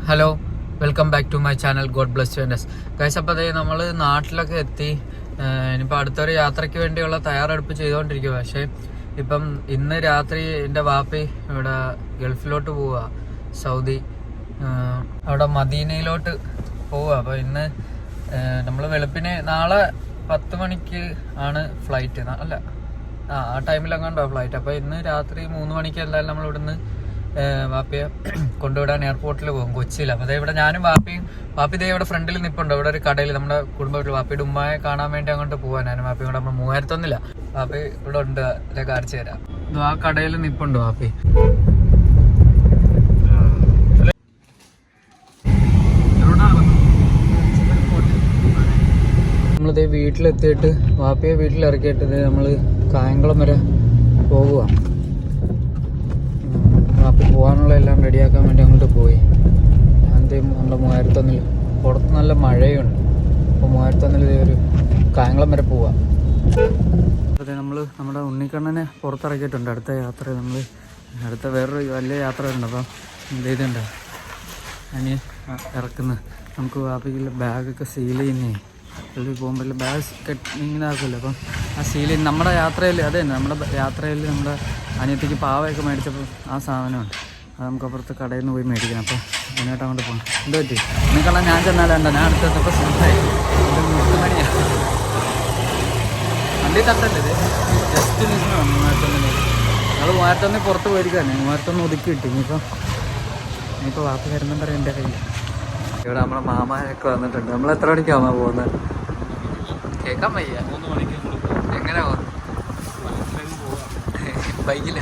Hello, welcome back to my channel. God bless you and us guys. അപ്പോൾ അതേ നമ്മൾ നാട്ടിലൊക്കെ എത്തി. ഇനിയിപ്പോൾ അടുത്തൊരു യാത്രയ്ക്ക് വേണ്ടിയുള്ള തയ്യാറെടുപ്പ് ചെയ്തുകൊണ്ടിരിക്കുക. പക്ഷേ ഇപ്പം ഇന്ന് രാത്രി എൻ്റെ വാപ്പി ഇവിടെ ഗൾഫിലോട്ട് പോവുക, സൗദി. അവിടെ മദീനയിലോട്ട് പോവുക. അപ്പോൾ ഇന്ന് നമ്മൾ വെളുപ്പിന് നാളെ 10 മണിക്ക് ആണ് ഫ്ലൈറ്റ്. അല്ല, ആ ടൈമിലെങ്ങാണ്ടോ ഫ്ലൈറ്റ്. അപ്പോൾ ഇന്ന് രാത്രി 3 മണിക്ക് എന്തായാലും നമ്മൾ ഇവിടുന്ന് വാപ്പിയെ കൊണ്ടുവിടാൻ എയർപോർട്ടിൽ പോകും, കൊച്ചിയിൽ. അപ്പോൾ ഇവിടെ ഞാനും വാപ്പി ദേ ഇവിടെ ഫ്രണ്ടിൽ നിൽപ്പുണ്ട്. ഇവിടെ ഒരു കടയിൽ നമ്മുടെ കുടുംബത്തിൽ വാപ്പിയുടെ ഉമ്മയെ കാണാൻ വേണ്ടി അങ്ങോട്ട് പോകാൻ. ഞാനും വാപ്പി കൂടെ നമ്മൾ 3001 വാപ്പി ഇവിടെ ഉണ്ട്, കാണിച്ചു തരാം. ആ കടയിൽ നിൽപ്പുണ്ട് വാപ്പി. നമ്മളിതേ വീട്ടിലെത്തിയിട്ട് വാപ്പിയെ വീട്ടിലിറക്കിയിട്ട് നമ്മൾ കായംകുളം വരെ പോകുക. വാപ്പി പോകാനുള്ള എല്ലാം റെഡിയാക്കാൻ വേണ്ടി അങ്ങോട്ട് പോയി. ഞാനെന്തേലും നമ്മുടെ 3001 പുറത്ത് നല്ല മഴയുണ്ട്. അപ്പോൾ 3001 ഒരു കായംകുളം വരെ പോവാം. അതെ, നമ്മൾ നമ്മുടെ ഉണ്ണിക്കണ്ണനെ പുറത്തിറക്കിയിട്ടുണ്ട്. അടുത്ത വേറൊരു വലിയ യാത്ര ഉണ്ട്. അപ്പം എന്ത് ചെയ്തിട്ടുണ്ട് അതിന് ഇറക്കുന്നത്. നമുക്ക് വാപ്പിക്കുള്ള ബാഗൊക്കെ സീൽ ചെയ്യുന്നേ. വെളിയിൽ പോകുമ്പോൾ ബാഗ് ഇങ്ങനെ ആക്കുമല്ലോ. അപ്പം ആ സീൽ നമ്മുടെ യാത്രയിൽ നമ്മുടെ യാത്രയിൽ നമ്മുടെ അനിയത്തിക്ക് പാവയൊക്കെ മേടിച്ചപ്പോൾ ആ സാധനമുണ്ട്. അത് നമുക്ക് അപ്പുറത്ത് കടയിൽ നിന്ന് പോയി മേടിക്കണം. അപ്പോൾ അതിനായിട്ട് അങ്ങോട്ട് പോകണം. എന്ത് പറ്റി നിങ്ങൾക്കല്ല, ഞാൻ ചെന്നാലുണ്ടോ, ഞാൻ അടുത്തെത്തപ്പോൾ സിമ്പിളായി 3 മണിയാണ്. വണ്ടി തട്ടല്ലേ ഇത്, ജസ്റ്റ് മിസ്സിനാണ് 3001. ഞങ്ങൾ 3001 പുറത്ത് പോയിരിക്കുകയാണ്. 3001 ഒതുക്കി കിട്ടി. ഇനിയിപ്പോൾ വാപ്പ വരുന്നുണ്ട് എൻ്റെ കയ്യിൽ. ഇവിടെ നമ്മളെ മാമായൊക്കെ വന്നിട്ടുണ്ട്. നമ്മൾ എത്ര മണിക്കാണ് പോകുന്നത്? കേൾക്കാൻ വയ്യ. 3 മണിക്ക്. എങ്ങനെ പോകുന്നു? ബൈക്കില്ല,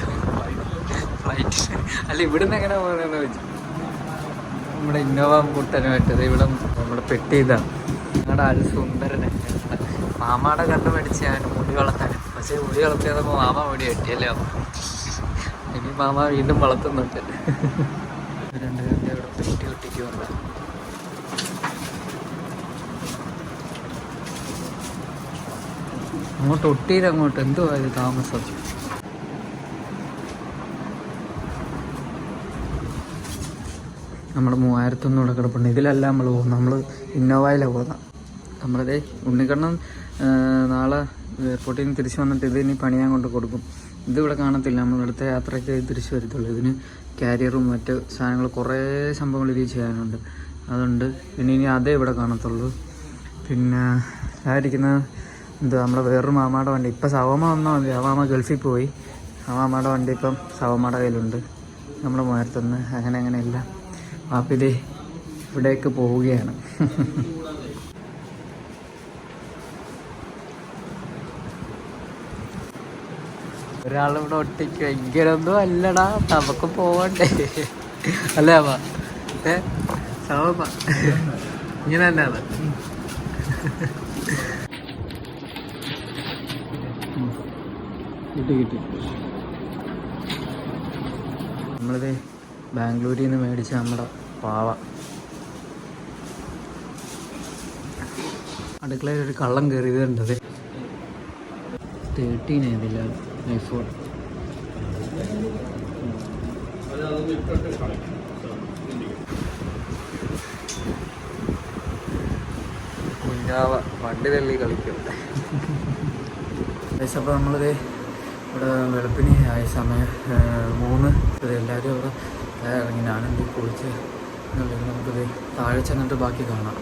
ഫ്ലൈറ്റ്. അല്ല, ഇവിടുന്ന് എങ്ങനെ പോകുന്നതെന്ന് വെച്ചു. നമ്മുടെ ഇന്നോവ കുട്ടനുമായിട്ടത് ഇവിടെ നമ്മുടെ പെട്ടി ഇതാണ്. ഞങ്ങളുടെ സുന്ദരനെ മാമാടെ കണ്ട് മേടിച്ച് ഞാൻ മുടി വളർത്താൻ. പക്ഷേ മുടി വളർത്തിയപ്പോൾ മാമ മുടി കെട്ടിയല്ലേ. ഇനി മാമ വീണ്ടും വളർത്തുന്നുണ്ട്. 2 പേരുടെ ഇവിടെ പെട്ടി ഒട്ടിക്കുന്നുണ്ട്. അങ്ങോട്ട് ഒട്ടിയിലങ്ങോട്ട് എന്തോ ആയത് താമസം. നമ്മൾ 3001 കിടപ്പുണ്ട്. ഇതിലല്ല നമ്മൾ പോകുന്നത്, നമ്മൾ ഇന്നോവയിലാണ് പോകുന്നത്. നമ്മളിതേ ഉണ്ണിക്കണ്ണൻ നാളെ എയർപോർട്ടിൽ നിന്ന് തിരിച്ച് വന്നിട്ട് ഇത് ഇനി പണിയാൻ കൊണ്ട് കൊടുക്കും. ഇതിവിടെ കാണത്തില്ല, നമ്മളടുത്ത യാത്രയ്ക്ക് തിരിച്ചു വരത്തുള്ളൂ. ഇതിന് ക്യാരിയറും മറ്റ് സാധനങ്ങൾ കുറേ സംഭവങ്ങൾ ഇതിൽ ചെയ്യാനുണ്ട്. അതുണ്ട്. പിന്നെ ഇനി അതേ ഇവിടെ കാണത്തുള്ളൂ. പിന്നെ ആയിരിക്കുന്ന നമ്മുടെ വേറൊരു മാമാടെ വണ്ടി. ഇപ്പം സവമാ വന്നാൽ മതി. ആ മാമ ഗൾഫിൽ പോയി. ആ മാമാടെ വണ്ടി ഇപ്പം സവമാടെ കയ്യിലുണ്ട്. നമ്മൾ 3001 അങ്ങനെയല്ല. വാപ്പിതേ ഇവിടേക്ക് പോവുകയാണ്. ഒരാളിവിടെ ഒട്ടിക്കുക. ഇങ്ങനൊന്നും അല്ലടാ, നമുക്ക് പോവണ്ടേ അല്ലേ അമ്മ? സവമ്മ ഇങ്ങനെ തന്നെയാണ്. കിട്ടി. നമ്മളിത് ബാംഗ്ലൂരിൽ നിന്ന് മേടിച്ച നമ്മുടെ പാവ. അടുക്കളയിൽ ഒരു കള്ളം കയറിയതുണ്ടത്. 13 ആയതില്ല ഐഫോൺ. കുഞ്ഞാവ വണ്ടി തള്ളി കളിക്കും. അപ്പോൾ നമ്മളിത് ഇവിടെ വെളുപ്പിന് ആയ സമയം 3. എല്ലാവരും അവിടെ ഇറങ്ങി. ഞാനെന്ത് കുളിച്ച് നമുക്കിത് താഴെ ചെന്നിട്ട് ബാക്കി കാണാം.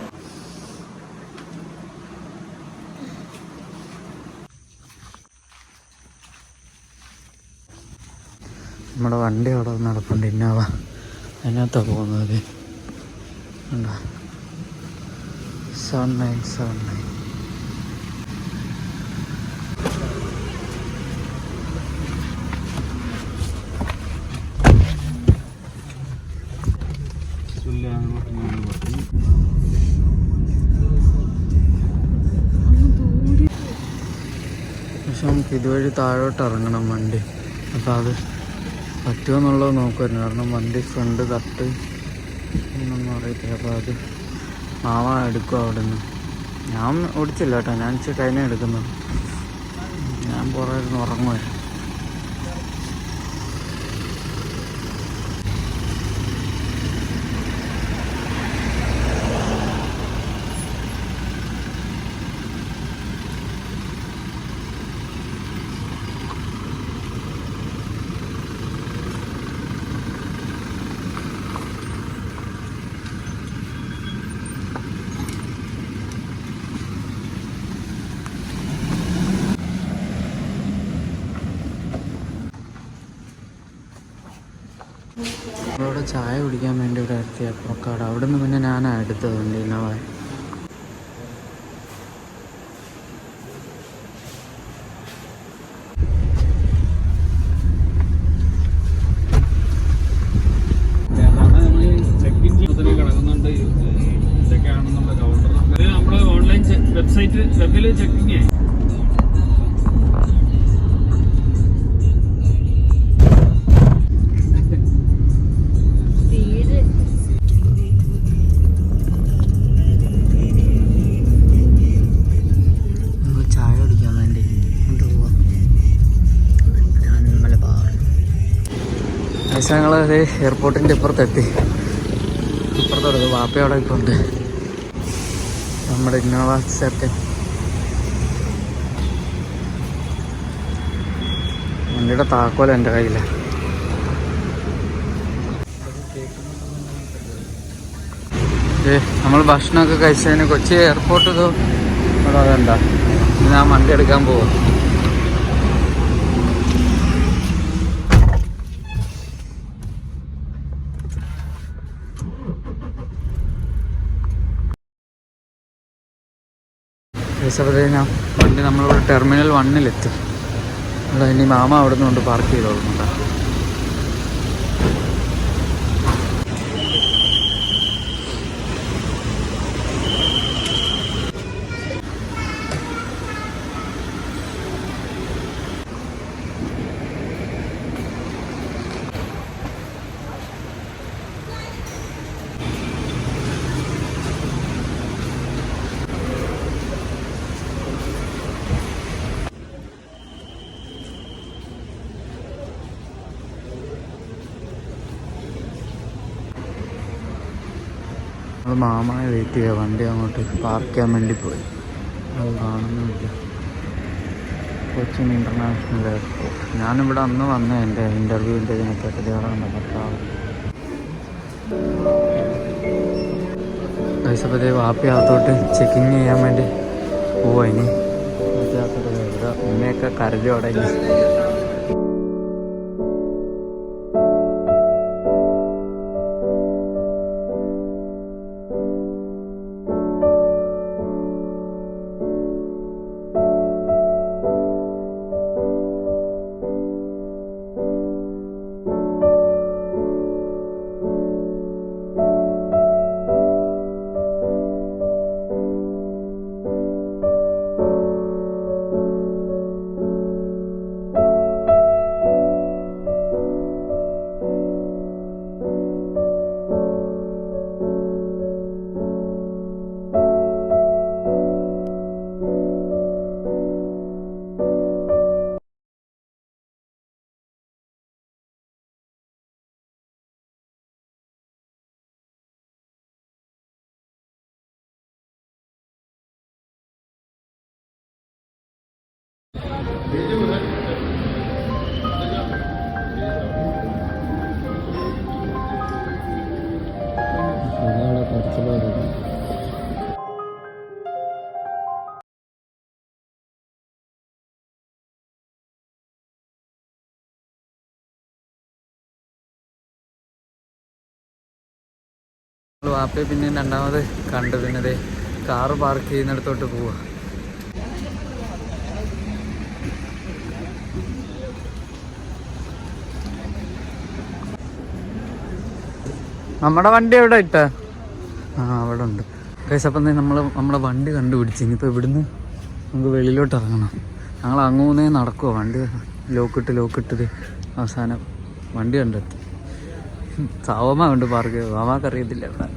നമ്മുടെ വണ്ടി അവിടെ നടപ്പുണ്ട്, ഇന്നോവ. അതിനകത്താണ് പോകുന്നത്. ഉണ്ടോ 7979. പക്ഷെ നമുക്ക് ഇതുവഴി താഴോട്ട് ഇറങ്ങണം വണ്ടി. അപ്പോൾ അത് പറ്റുമോ എന്നുള്ളത് നോക്കുമായിരുന്നു. കാരണം വണ്ടി ഫ്രണ്ട് തട്ട് എന്നൊന്നും അറിയത്തില്ല. അപ്പോൾ അത് മാമ എടുക്കും അവിടെ നിന്ന്. ഞാൻ ഓടിച്ചില്ല കേട്ടോ, ഞാൻ കഴിഞ്ഞ എടുക്കുന്നു. ഞാൻ പുറകിരുന്ന് ഉറങ്ങുമായിരുന്നു. നമ്മളവിടെ ചായ കുടിക്കാൻ വേണ്ടി ഇവിടെ എത്തിയ പുറക്കാട്. അവിടെ നിന്ന് പിന്നെ ഞാനാണ് എടുത്തത് വണ്ടി ഇന്നോവ. വെബ്സൈറ്റ് വെബില് ചെക്കിങ് ചായ കുടിക്കാൻ വേണ്ടി ഞങ്ങളത് എയർപോർട്ടിൻ്റെ ഇപ്പുറത്തെത്തി. ഇപ്പുറത്തോട് വാപ്പയോടെ ഇപ്പോൾ ഉണ്ട് നമ്മുടെ ഇന്നോവ സെക്കൻ. വണ്ടിയുടെ താക്കോല എൻ്റെ കയ്യിലാണ്. നമ്മൾ ഭക്ഷണമൊക്കെ കഴിച്ചതിന് കൊച്ചി എയർപോർട്ട് ഇതോ അവിടെ അതല്ല. ഞാൻ വണ്ടി എടുക്കാൻ പോവാം. ഞാൻ വണ്ടി നമ്മളിവിടെ ടെർമിനൽ 1-ലെത്തി. അല്ല ഇനി മാമ അവിടെ നിന്നുകൊണ്ട് പാർക്ക് ചെയ്തോളുന്നുണ്ട്. നമ്മൾ മാമയെ വെയിറ്റ് ചെയ്യുക. വണ്ടി അങ്ങോട്ട് പാർക്ക് ചെയ്യാൻ വേണ്ടി പോയി. അത് കാണുന്നില്ല. Cochin international airport. ഞാനിവിടെ അന്ന് വന്ന എൻ്റെ ഇൻ്റർവ്യൂവിൻ്റെ ഇതിനൊക്കെ അവിടെ കണ്ട ഭർത്താവ്. പൈസപ്പതേ വാപ്പിയകത്തോട്ട് ചെക്കിങ് ചെയ്യാൻ വേണ്ടി പോവാ. ഇനി വാപ്പിയകത്തോട്ട് ഇവിടെ ഉമ്മയൊക്കെ കരഞ്ഞോടെ. വാപ്പയെ പിന്നെ രണ്ടാമത് കണ്ടു. പിന്നെ കാറ് പാർക്ക് ചെയ്യുന്നിടത്തോട്ട് പോവാ. നമ്മുടെ വണ്ടി എവിടെ ഇട്ട? അവിടെ ഉണ്ട് കേസ്. അപ്പം നമ്മളെ വണ്ടി കണ്ടുപിടിച്ച്. ഇനിയിപ്പോൾ ഇവിടുന്ന് നമുക്ക് വെളിയിലോട്ട് ഇറങ്ങണം. ഞങ്ങൾ അങ്ങൂന്നേ നടക്കുമോ. വണ്ടി ലോക്കിട്ടത് അവസാനം വണ്ടി കണ്ടെത്തി. സാവമ്മ കൊണ്ട് പാർക്ക് ചെയ്തു. മാമാക്ക് അറിയത്തില്ല ഇവിടെ.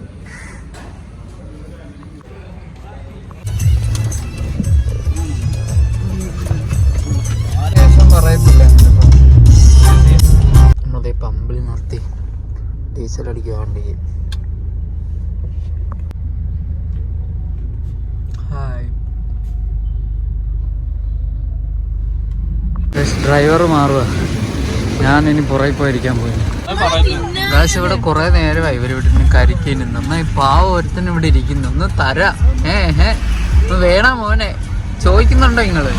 പറയത്തില്ല. നമ്മളതേ പമ്പിൽ നിർത്തി ഡീസൽ അടിക്കുക വണ്ടി. ഹായ്. ഡ്രൈവർ മാറുക. ഞാൻ ഇനി പുറകെ പോയിരിക്കാൻ പോയി. ഇവിടെ കുറെ നേരമായി ഇവർ ഇവിടെ കരിക്കി നിന്ന്. ഈ പാവം ഒരുത്തന്നെ ഇവിടെ ഇരിക്കുന്നു. ഒന്ന് തരാ. ഒന്ന് വേണ മോനെ. ചോദിക്കുന്നുണ്ടോ നിങ്ങള്?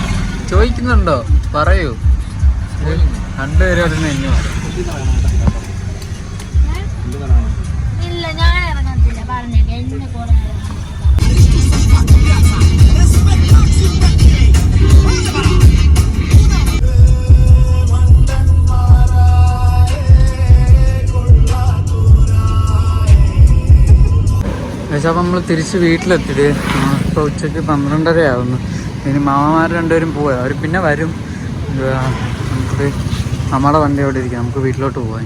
ചോദിക്കുന്നുണ്ടോ? പറയൂ. രണ്ടുപേരും അതിന് എന്നെ അപ്പോൾ നമ്മൾ തിരിച്ച് വീട്ടിലെത്തിയിട്ട് ഇപ്പോൾ ഉച്ചയ്ക്ക് 12:30 ആവുന്നു. ഇനി മാമന്മാർ രണ്ടുപേരും പോവുക, അവർ പിന്നെ വരും. നമുക്ക് നമ്മുടെ വണ്ടി അവിടെ ഇരിക്കാം, നമുക്ക് വീട്ടിലോട്ട് പോകാം.